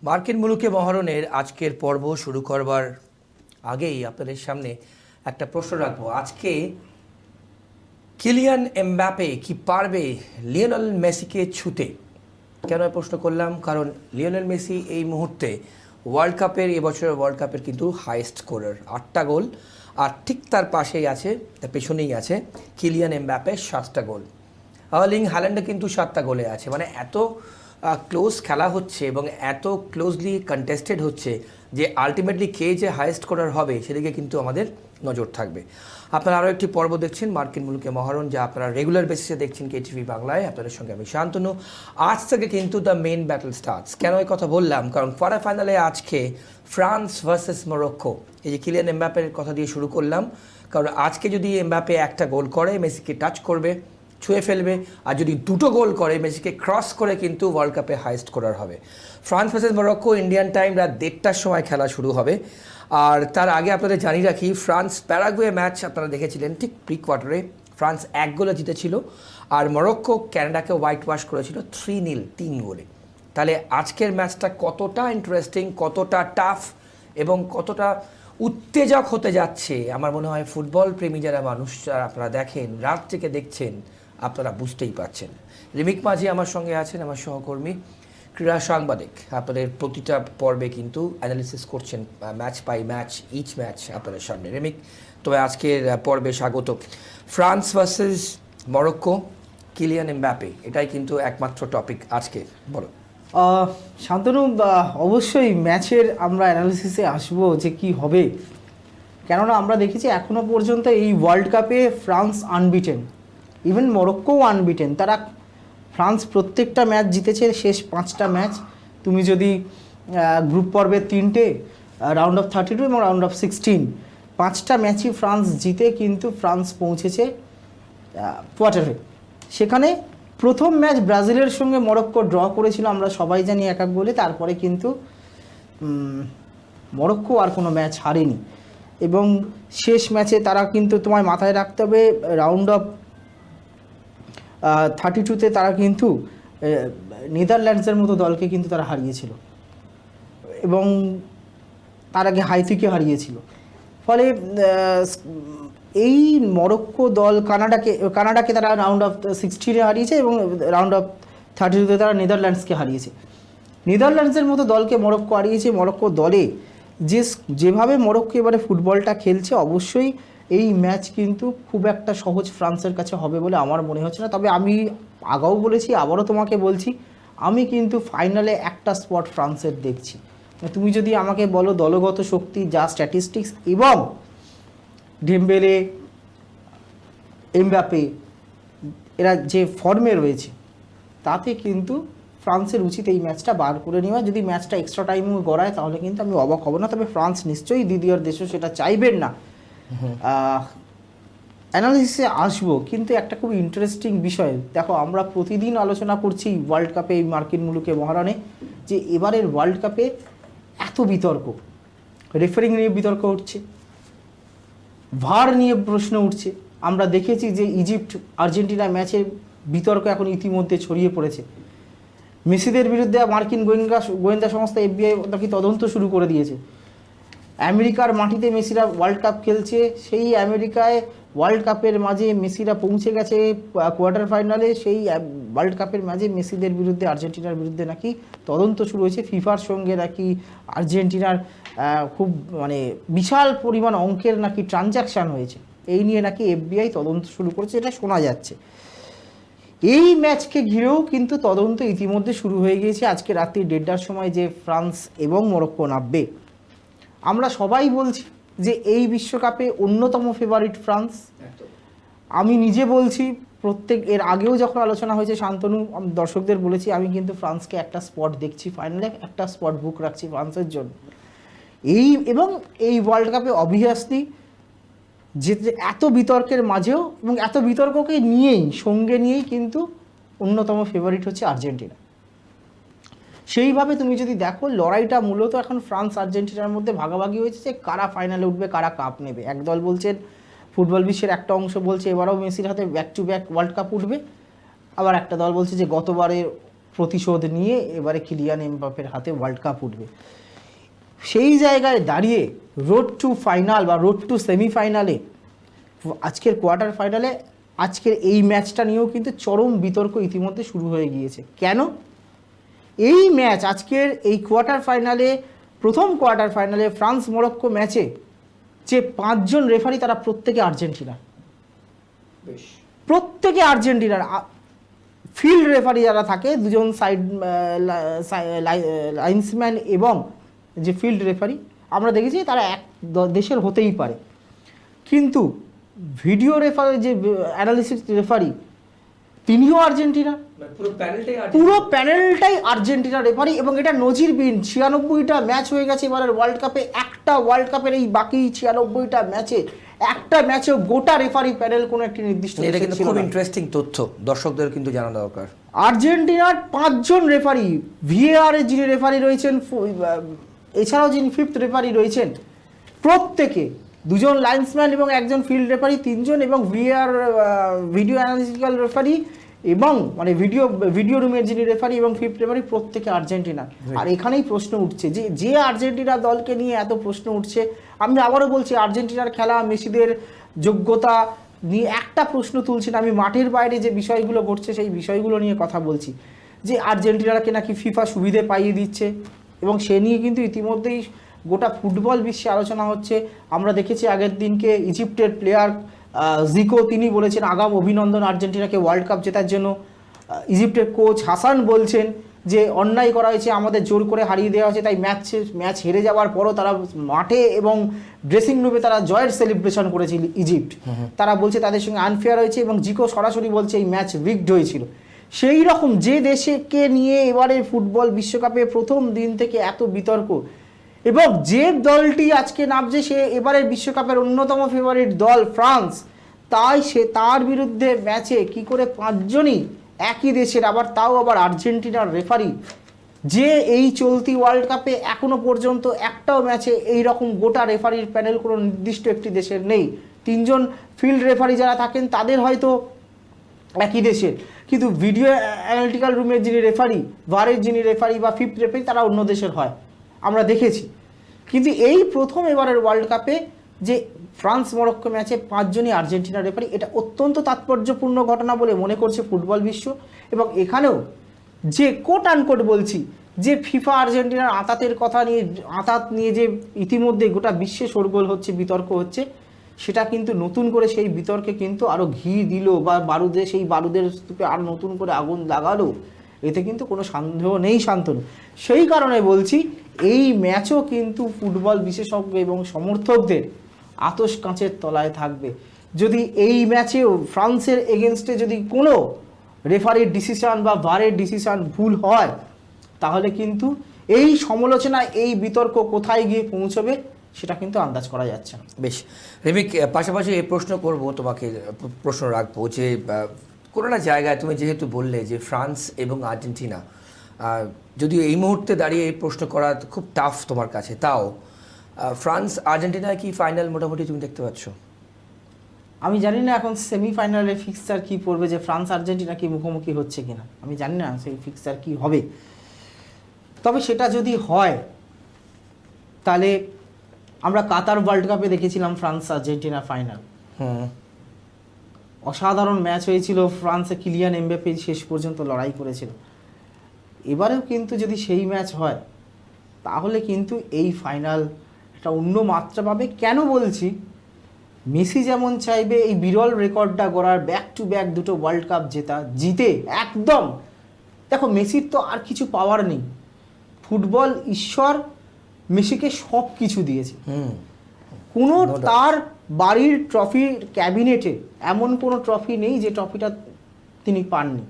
মার্কিন মুলুকে মহারণের আজকের পর্ব শুরু করবার আগেই আপনাদের সামনে একটা প্রশ্ন রাখবো। আজকে কিলিয়ান এমবাপে কি পারবে লিওনেল মেসিকে ছুঁতে? কেন প্রশ্ন করলাম? কারণ লিওনেল মেসি এই মুহূর্তে এবছরের ওয়ার্ল্ড কাপের কিন্তু হাইয়েস্ট স্কোরার, 8টা গোল। আর ঠিক তার পাশেই আছে, তার পেছনেই আছে কিলিয়ান এমবাপে, 7টা গোল। আর্লিং হ্যাল্যান্ডও কিন্তু 7টা গোলে আছে। মানে এত ক্লোজ খেলা হচ্ছে এবং এত ক্লোজলি কন্টেস্টেড হচ্ছে যে আলটিমেটলি কে যে হাইয়েস্ট স্কোরার হবে সেদিকে কিন্তু আমাদের নজর থাকবে। আপনারা আরও একটি পর্ব দেখছেন মার্কিন মুলুকে মহারণ, যা আপনারা রেগুলার বেসিসে দেখছেন কেটিভি বাংলায়। আপনাদের সঙ্গে আমি শান্তনু। আজ থেকে কিন্তু দ্য মেন ব্যাটল স্টার্টস। কেন এই কথা বললাম? কারণ কোয়ার্টার ফাইনালে আজকে ফ্রান্স ভার্সেস মরক্কো। এই যে কিলিয়ান এমবাপের কথা দিয়ে শুরু করলাম, কারণ আজকে যদি এমবাপে একটা গোল করে মেসিকে টাচ করবে, ছুঁয়ে ফেলবে, আর যদি দুটো গোল করে মেসিকে ক্রস করে কিন্তু ওয়ার্ল্ড কাপে হাইয়েস্ট স্কোরার হবে। France versus Morocco Indian time রাত 1:30টার সময় খেলা শুরু হবে। আর তার আগে আপনাদের জানিয়ে রাখি, ফ্রান্স প্যারাগুয়ে ম্যাচ আপনারা দেখেছিলেন, ঠিক প্রি কোয়ার্টারে ফ্রান্স 1 গোলে জিতেছিল, আর মরক্কো ক্যানাডাকে হোয়াইট ওয়াশ করেছিল 3-0, 3 গোলে। তাহলে আজকের ম্যাচটা কতটা ইন্টারেস্টিং, কতটা টাফ এবং কতটা উত্তেজক হতে যাচ্ছে, আমার মনে হয় ফুটবল প্রেমী যারা মানুষ, যারা আপনারা দেখেন, রাত থেকে দেখছেন, আপনারা বুঝতেই পারছেন। রিমিক মাঝি আমার সঙ্গে আছেন, আমার সহকর্মী, ক্রীড়া সাংবাদিক। আপনাদের প্রতিটা পর্বে কিন্তু অ্যানালিসিস করছেন match by match, each match আপনাদের সামনে। রিমিক, তবে আজকের পর্বে স্বাগত। France versus Morocco, Kylian Mbappe, এটাই কিন্তু একমাত্র টপিক আজকে। বলো শান্তনু, অবশ্যই ম্যাচের আমরা অ্যানালিসিসে আসবো যে কি হবে, কেননা আমরা দেখেছি এখনও পর্যন্ত এই ওয়ার্ল্ড কাপে ফ্রান্স আনবিটেন, ইভেন মরক্কোও আনবিটেন। তারা ফ্রান্স প্রত্যেকটা ম্যাচ জিতেছে, শেষ 5টা ম্যাচ। তুমি যদি গ্রুপ পর্বের 3টে, রাউন্ড অফ 32 এবং রাউন্ড অফ 16, 5টা ম্যাচই ফ্রান্স জিতে কিন্তু ফ্রান্স পৌঁছেছে কোয়ার্টারে। সেখানে প্রথম ম্যাচ ব্রাজিলের সঙ্গে মরক্কো ড্র করেছিল, আমরা সবাই জানি 1-1 গোলে। তারপরে কিন্তু মরক্কো আর কোনো ম্যাচ হারেনি এবং শেষ ম্যাচে তারা কিন্তু, তোমায় মাথায় রাখতে হবে, রাউন্ড অফ 32-তে তারা কিন্তু নেদারল্যান্ডসের মতো দলকে কিন্তু তারা হারিয়েছিল এবং তার আগে হাইতিকে হারিয়েছিল। ফলে এই মরক্কো দল কানাডাকে তারা রাউন্ড অফ 16-এ হারিয়েছে এবং রাউন্ড অফ 32-তে তারা নেদারল্যান্ডসকে হারিয়েছে। নেদারল্যান্ডসের মতো দলকে মরক্কো হারিয়েছে। মরক্কো দলে যেভাবে মরক্কো এবারে ফুটবলটা খেলছে, অবশ্যই এই ম্যাচ কিন্তু খুব একটা সহজ ফ্রান্সের কাছে হবে বলে আমার মনে হচ্ছে না। তবে আমি আগেও বলেছি, আবারও তোমাকে বলছি, আমি কিন্তু ফাইনালে একটা স্পট ফ্রান্সের দেখছি। তুমি যদি আমাকে বলো দলগত শক্তি, যা স্ট্যাটিস্টিক্স এবং ডেম্বেলে, এমবাপে এরা যে ফর্মে রয়েছে, তাতে কিন্তু ফ্রান্সের উচিত এই ম্যাচটা বার করে নেওয়া। যদি ম্যাচটা এক্সট্রা টাইমও গড়ায় তাহলে কিন্তু আমি অবাক হব না। তবে ফ্রান্স নিশ্চয়ই দ্বিতীয় দেশও সেটা চাইবেন না। অ্যানালিসিসে আসবো, কিন্তু একটা খুব ইন্টারেস্টিং বিষয় দেখো, আমরা প্রতিদিন আলোচনা করছি ওয়ার্ল্ড কাপে, এই মার্কিন মুলুকে মহারণে, যে এবারের ওয়ার্ল্ড কাপে এত বিতর্ক, রেফারিং নিয়ে বিতর্ক উঠছে, ভার নিয়ে প্রশ্ন উঠছে। আমরা দেখেছি যে ইজিপ্ট আর্জেন্টিনা ম্যাচের বিতর্ক এখন ইতিমধ্যে ছড়িয়ে পড়েছে। মেসিদের বিরুদ্ধে মার্কিন গোয়েন্দা সংস্থা FBI নাকি তদন্ত শুরু করে দিয়েছে। আমেরিকার মাটিতে মেসিরা ওয়ার্ল্ড কাপ খেলছে, সেই আমেরিকায় ওয়ার্ল্ড কাপের মাঝে মেসিরা পৌঁছে গেছে কোয়ার্টার ফাইনালে। সেই ওয়ার্ল্ড কাপের মাঝে মেসিদের বিরুদ্ধে, আর্জেন্টিনার বিরুদ্ধে নাকি তদন্ত শুরু হয়েছে। ফিফার সঙ্গে নাকি আর্জেন্টিনার খুব বিশাল পরিমাণ অঙ্কের নাকি ট্রানজ্যাকশান হয়েছে। এই নিয়ে নাকি FBI তদন্ত শুরু করেছে, এটা শোনা যাচ্ছে। এই ম্যাচকে ঘিরেও কিন্তু তদন্ত ইতিমধ্যে শুরু হয়ে গিয়েছে। আজকে রাত্রি 1:30টার সময় যে ফ্রান্স এবং মরক্কো নামবে, আমরা সবাই বলছি যে এই বিশ্বকাপে অন্যতম ফেভারিট ফ্রান্স। আমি নিজে বলছি, এর আগেও যখন আলোচনা হয়েছে শান্তনু, দর্শকদের বলেছি, আমি কিন্তু ফ্রান্সকে একটা স্পট দেখছি ফাইনালে, একটা স্পট বুক রাখছি ফ্রান্সের জন্য। এবং এই ওয়ার্ল্ড কাপে অবভিয়াসলি যে এত বিতর্কের মাঝেও এবং এত বিতর্ককে সঙ্গে নিয়েই কিন্তু অন্যতম ফেভারিট হচ্ছে আর্জেন্টিনা। সেইভাবে তুমি যদি দেখো, লড়াইটা মূলত এখন ফ্রান্স আর্জেন্টিনার মধ্যে ভাগাভাগি হয়েছে যে কারা ফাইনালে উঠবে, কারা কাপ নেবে। একদল বলছেন, ফুটবল বিশ্বের একটা অংশ বলছে এবারও মেসির হাতে back to back world cup উঠবে, আবার একটা দল বলছে যে গতবারের প্রতিশোধ নিয়ে এবারে কিলিয়ান এমবাপ্পের হাতে ওয়ার্ল্ড কাপ উঠবে। সেই জায়গায় দাঁড়িয়ে রোড টু ফাইনাল বা রোড টু সেমিফাইনালে, আজকের কোয়ার্টার ফাইনালে আজকের এই ম্যাচটা নিয়েও কিন্তু চরম বিতর্ক ইতিমধ্যে শুরু হয়ে গিয়েছে। কেন? এই ম্যাচ আজকের এই কোয়ার্টার ফাইনালে, প্রথম কোয়ার্টার ফাইনালে ফ্রান্স মরক্কো ম্যাচে যে 5 জন রেফারি তারা প্রত্যেকে আর্জেন্টিনা, প্রত্যেকে আর্জেন্টিনার। ফিল্ড রেফারি যারা থাকে, দুজন সাইড লাইন্সম্যান এবং যে ফিল্ড রেফারি আমরা দেখেছি তারা এক দেশের হতেই পারে, কিন্তু ভিডিও রেফারি যে অ্যানালিসিস রেফারি তিনিও আর্জেন্টিনা, পুরো প্যানেলটাই আর্জেন্টিনা রেফারি। এবং এটা নজিরবিহীন, 96টা ম্যাচ হয়ে গেছে এবারের ওয়ার্ল্ড কাপে, একটা ওয়ার্ল্ড কাপের এই বাকি 96টা ম্যাচে একটা ম্যাচেও গোটা রেফারি প্যানেল কোনো একটি নির্দিষ্ট, এটা কিন্তু খুব ইন্টারেস্টিং তথ্য, দর্শকদের কিন্তু জানা দরকার। আর্জেন্টিনার 5 জন রেফারি, ভিএআর এর যিনি রেফারি রয়েছেন, এছাড়াও যিনি 5th রেফারি রয়েছেন, প্রত্যেকে 2 জন লাইন্সম্যান এবং 1 জন ফিল্ড রেফারি, 3 জন, এবং ভিএআর ভিডিও অ্যানালিটিক্যাল রেফারি এবং মানে ভিডিও রুমের যিনি রেফারি এবং 5th রেফারি, প্রত্যেকে আর্জেন্টিনা। আর এখানেই প্রশ্ন উঠছে যে আর্জেন্টিনা দলকে নিয়ে এত প্রশ্ন উঠছে, আমি আবারও বলছি আর্জেন্টিনার খেলা, মেসিদের যোগ্যতা নিয়ে একটা প্রশ্ন তুলছি না, আমি মাঠের বাইরে যে বিষয়গুলো ঘটছে সেই বিষয়গুলো নিয়ে কথা বলছি। যে আর্জেন্টিনাকে নাকি ফিফা সুবিধে পাইয়ে দিচ্ছে, এবং সে নিয়ে কিন্তু ইতিমধ্যেই গোটা ফুটবল বিশ্বে আলোচনা হচ্ছে। আমরা দেখেছি আগের দিনকে ইজিপ্টের প্লেয়ার জিকো তিনি বলেছেন আগাম অভিনন্দন আর্জেন্টিনাকে ওয়ার্ল্ড কাপ জেতার জন্য। ইজিপ্টের কোচ হাসান বলছেন যে অন্যায় করা হয়েছে, আমাদের জোর করে হারিয়ে দেওয়া হয়েছে, তাই ম্যাচ হেরে যাওয়ার পরও তারা মাঠে এবং ড্রেসিং রুমে তারা জয়ের সেলিব্রেশন করেছে ইজিপ্ট। তারা বলছে তাদের সঙ্গে আনফেয়ার হয়েছে, এবং জিকো সরাসরি বলছে এই ম্যাচ রিগড হয়েছিল। সেই রকম যে দেশকে নিয়ে এবারে ফুটবল বিশ্বকাপে প্রথম দিন থেকে এত বিতর্ক, এবং যে দলটি আজকে নামছে সে এবারের বিশ্বকাপের অন্যতম ফেভারিট দল ফ্রান্স, তাই তার বিরুদ্ধে ম্যাচে কি করে 5 জনই একই দেশের, তাও আবার আর্জেন্টিনার রেফারি, যে এই চলতি ওয়ার্ল্ড কাপে এখনো পর্যন্ত একটাও ম্যাচে এই রকম গোটা রেফারির প্যানেল কোনো নির্দিষ্ট একটি দেশের নেই। 3 জন ফিল্ড রেফারি যারা থাকেন তাদের হয়তো একই দেশের, কিন্তু ভিডিও অ্যানালিটিক্যাল রুমের যিনি রেফারি, ভারের যিনি রেফারি বা 5th রেফারি, তারা অন্য দেশের হয়, আমরা দেখেছি। কিন্তু এই প্রথম এবারের ওয়ার্ল্ড কাপে যে ফ্রান্স মরক্কো ম্যাচে 5 জনই আর্জেন্টিনা রেফারি, এটা অত্যন্ত তাৎপর্যপূর্ণ ঘটনা বলে মনে করছে ফুটবল বিশ্ব। এবং এখানেও যে কোট আনকোট বলছি, যে ফিফা আর্জেন্টিনার আঁতাত নিয়ে যে ইতিমধ্যে গোটা বিশ্বে শোরগোল হচ্ছে, বিতর্ক হচ্ছে, সেটা কিন্তু নতুন করে সেই বিতর্কে কিন্তু আরও ঘি দিল, বা সেই বারুদের স্তূপে আরও নতুন করে আগুন লাগালো, এতে কিন্তু কোনো সন্দেহ নেই শান্তনু। সেই কারণে বলছি এই ম্যাচও কিন্তু ফুটবল বিশেষজ্ঞ এবং সমর্থকদের আতশ কাঁচের তলায় থাকবে। যদি এই ম্যাচেও ফ্রান্সের এগেনস্টে যদি কোনো রেফারির ডিসিশন বা ভারের ডিসিশন ভুল হয়, তাহলে কিন্তু এই সমালোচনা, এই বিতর্ক কোথায় গিয়ে পৌঁছবে সেটা কিন্তু আন্দাজ করা যাচ্ছে না। বেশ রেমিক, পাশাপাশি এই প্রশ্ন করব তোমাকে, প্রশ্ন রাখবো যে কোনো না জায়গায় তুমি যেহেতু বললে যে ফ্রান্স এবং আর্জেন্টিনা, যদিও এই মুহূর্তে দাঁড়িয়ে এই প্রশ্ন করা খুব টাফ তোমার কাছে, তাও ফ্রান্স আর্জেন্টিনায় কি ফাইনাল মোটামুটি তুমি দেখতে পাচ্ছ? আমি জানি না এখন সেমিফাইনালের ফিক্সচার কি পড়বে, যে ফ্রান্স আর্জেন্টিনা কি মুখোমুখি হচ্ছে কিনা, আমি জানি না সেই ফিক্সচার কি হবে। তবে সেটা যদি হয়, তাহলে আমরা কাতার ওয়ার্ল্ড কাপে দেখেছিলাম ফ্রান্স আর্জেন্টিনা ফাইনাল, অসাধারণ ম্যাচ হয়েছিল, ফ্রান্সে কিলিয়ান এমবাপ্পে শেষ পর্যন্ত লড়াই করেছিল। এবারেও কিন্তু যদি সেই ম্যাচ হয়, তাহলে কিন্তু এই ফাইনাল একটা অন্য মাত্রা পাবে। কেন বলছি, মেসি যেমন চাইবে এই বিরল রেকর্ডটা গড়ার, ব্যাক টু ব্যাক 2টো ওয়ার্ল্ড কাপ জিতে একদম, দেখো মেসির তো আর কিছু পাওয়ার নেই, ফুটবল ঈশ্বর মেসিকে সব কিছু দিয়েছে, কোনো তার বাড়ির ট্রফির ক্যাবিনেটে এমন কোনো ট্রফি নেই যে ট্রফিটা তিনি পাননি।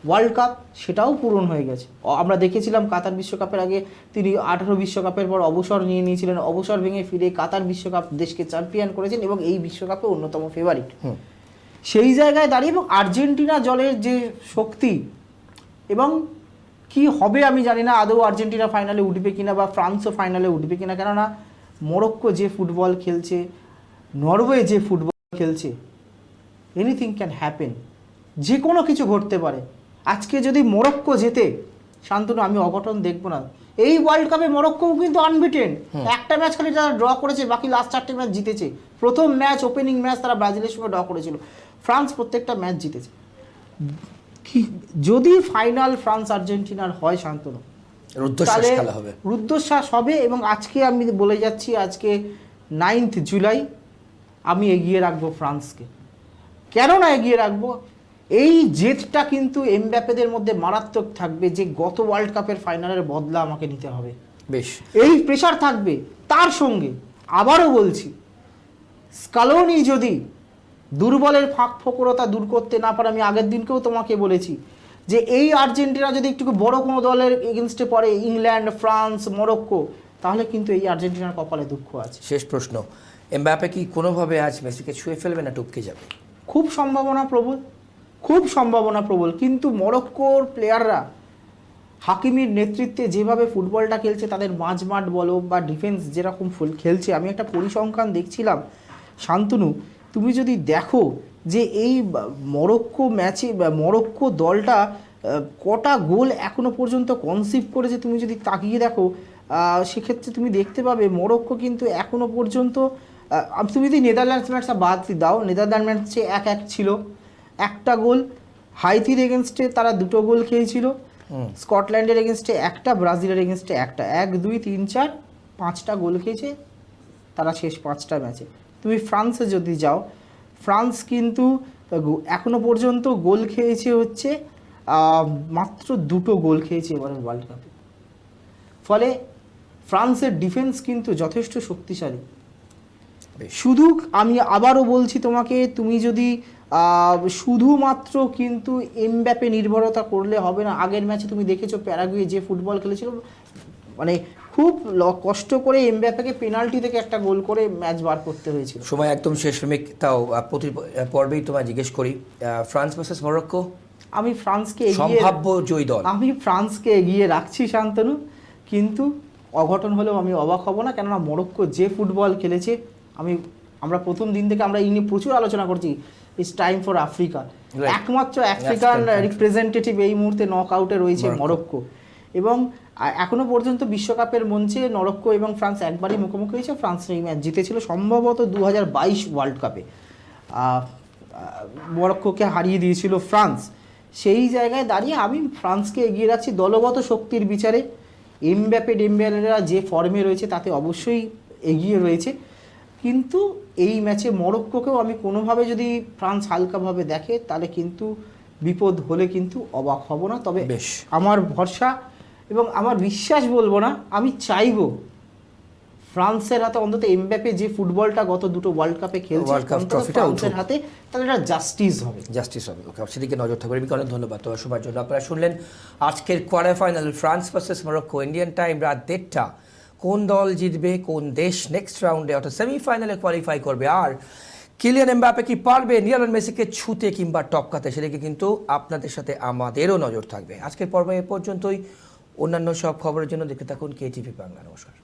ওয়ার্ল্ড কাপ সেটাও পূরণ হয়ে গেছে। আমরা দেখেছিলাম কাতার বিশ্বকাপের আগে তিনি 18 বিশ্বকাপের পর অবসর নিয়েছিলেন, অবসর ভেঙে ফিরে কাতার বিশ্বকাপ দেশকে চ্যাম্পিয়ন করেছেন এবং এই বিশ্বকাপে অন্যতম ফেভারিট। সেই জায়গায় দাঁড়িয়ে এবং আর্জেন্টিনা দলের যে শক্তি, এবং কি হবে আমি জানি না আদৌ আর্জেন্টিনা ফাইনালে উঠবে কিনা বা ফ্রান্সও ফাইনালে উঠবে কিনা, কেননা মরক্কো যে ফুটবল খেলছে, নরওয়ে যে ফুটবল খেলছে, এনিথিং ক্যান হ্যাপেন, যে কোনো কিছু ঘটতে পারে। আজকে যদি মরক্কো জেতে, শান্তনু আমি অঘটন দেখবো না। এই ওয়ার্ল্ড কাপে মরক্কো কিন্তু আনবিটেন, একটা ম্যাচ খালি তারা ড্র করেছে, বাকি লাস্ট 4টে ম্যাচ জিতেছে। প্রথম ম্যাচ ওপেনিং ম্যাচ তারা ব্রাজিলের সঙ্গে ড্র করেছিল, ফ্রান্স প্রত্যেকটা ম্যাচ জিতেছে। যদি ফাইনাল ফ্রান্স আর্জেন্টিনার হয় শান্তনু, রুদ্ধশ্বাস খেলা হবে, রুদ্ধশ্বাস হবে। এবং আজকে আমি বলে যাচ্ছি, আজকে 9 জুলাই আমি এগিয়ে রাখবো ফ্রান্সকে। কেন না এগিয়ে রাখবো? এই জেদটা কিন্তু এমবাপ্পেদের মধ্যে মারাত্মক থাকবে যে গত ওয়ার্ল্ড কাপের ফাইনালের বদলা আমাকে নিতে হবে, বেশ এই প্রেশার থাকবে। তার সঙ্গে আবারও বলছি, স্কালোনি যদি দুর্বলের ফাঁক ফোকরতা দূর করতে না পারে, আমি আগের দিনকেও তোমাকে বলেছি যে এই আর্জেন্টিনা যদি একটু বড় কোনো দলের এগেনস্টে পড়ে, ইংল্যান্ড, ফ্রান্স, মরক্কো, তাহলে কিন্তু এই আর্জেন্টিনার কপালে দুঃখ আছে। শেষ প্রশ্ন, এমবাপ্পে কি কোনোভাবে আজ মেসিকে ছুঁয়ে ফেলবে না টপকে যাবে? খুব সম্ভাবনা প্রবল, খুব সম্ভাবনা প্রবল। কিন্তু মরক্কোর প্লেয়াররা হাকিমির নেতৃত্বে যেভাবে ফুটবলটা খেলছে, তাদের মাঝমাঠ বলো বা ডিফেন্স যেরকম খেলছে, আমি একটা পরিসংখ্যান দেখছিলাম শান্তনু, তুমি যদি দেখো যে এই মরক্কো ম্যাচে মরক্কো দলটা কটা গোল এখনো পর্যন্ত কনসিভ করেছে, তুমি যদি তাকিয়ে দেখো সেক্ষেত্রে তুমি দেখতে পাবে মরক্কো কিন্তু এখনো পর্যন্ত, তুমি যদি নেদারল্যান্ডস ম্যাচটা বাদ দাও, নেদারল্যান্ড ম্যাচে 1-1 ছিল, একটা গোল, হাইতির এগেনস্টে তারা 2টো গোল খেয়েছিল, স্কটল্যান্ডের এগেনস্টে একটা, ব্রাজিলের এগেনস্টে একটা, 1, 2, 3, 4, 5টা গোল খেয়েছে তারা শেষ 5টা ম্যাচে। তুমি ফ্রান্সে যদি যাও, ফ্রান্স কিন্তু এখনো পর্যন্ত গোল খেয়েছে হচ্ছে মাত্র 2টো গোল খেয়েছে এবারের ওয়ার্ল্ড কাপে। ফলে ফ্রান্সের ডিফেন্স কিন্তু যথেষ্ট শক্তিশালী। শুধু আমি আবারও বলছি তোমাকে, তুমি যদি শুধুমাত্র কিন্তু এমবাপ্পে নির্ভরতা করলে হবে না। আগের ম্যাচে তুমি দেখেছো প্যারাগুয়ে যে ফুটবল খেলেছিল, মানে খুব কষ্ট করে এমবাপ্পেকে পেনাল্টি থেকে একটা গোল করে ম্যাচ বার করতে হয়েছিল। সময় একদম শেষ, তাও প্রতি পর্বেই তোমায় জিজ্ঞেস করি, ফ্রান্স ভার্সেস মরক্কো, আমি ফ্রান্সকে সম্ভাব্য জয়ী দল, আমি ফ্রান্সকে এগিয়ে রাখছি শান্তনু, কিন্তু অঘটন হলেও আমি অবাক হব না। কেননা মরক্কো যে ফুটবল খেলেছে, আমরা প্রথম দিন থেকে আমরা এই নিয়ে প্রচুর আলোচনা করছি, ইটস টাইম ফর আফ্রিকা। একমাত্র আফ্রিকান রিপ্রেজেন্টেটিভ এই মুহূর্তে নক আউটে রয়েছে মরক্কো। এবং এখনো পর্যন্ত বিশ্বকাপের মঞ্চে মরক্কো এবং ফ্রান্স একবারই মুখোমুখি হয়েছে, ফ্রান্স এই ম্যাচ জিতেছিল সম্ভবত 2022 ওয়ার্ল্ড কাপে, মরক্কোকে হারিয়ে দিয়েছিল ফ্রান্স। সেই জায়গায় দাঁড়িয়ে আমি ফ্রান্সকে এগিয়ে রাখছি দলগত শক্তির বিচারে। এমবাপ্পে ডেম্বেলেরা যে ফর্মে রয়েছে তাতে অবশ্যই এগিয়ে রয়েছে, কিন্তু এই ম্যাচে মরক্কোকেও আমি কোনোভাবে যদি ফ্রান্স হালকাভাবে দেখে তাহলে কিন্তু বিপদ হলে কিন্তু অবাক হব না। তবে আমার ভরসা এবং আমার বিশ্বাস বলবো না, আমি চাইবো ফ্রান্সের হাতে অন্তত এমবাপ্পে যে ফুটবলটা গত 2টো ওয়ার্ল্ড কাপে খেলছে, ফ্রান্সের হাতে তাহলে এটা জাস্টিস হবে। ওকে, সেদিকে নজর থাকবে। অনেক ধন্যবাদ তোমার সময়ের জন্য। আপনারা শুনলেন আজকের quarter final France versus Morocco, Indian time রাত 1:30। কোন দল জিতবে, কোন দেশ নেক্সট রাউন্ডে অর্থাৎ সেমিফাইনালে কোয়ালিফাই করবে, আর কিলিয়ান এমবাপ্পে কি পারবে লিওনেল মেসিকে ছুঁতে কিংবা টপকাতে, সেদিকে কিন্তু আপনাদের সাথে আমাদেরও নজর থাকবে। আজকের পর্ব এ পর্যন্তই। অন্যান্য সব খবরের জন্য দেখতে থাকুন KTV বাংলা। নমস্কার।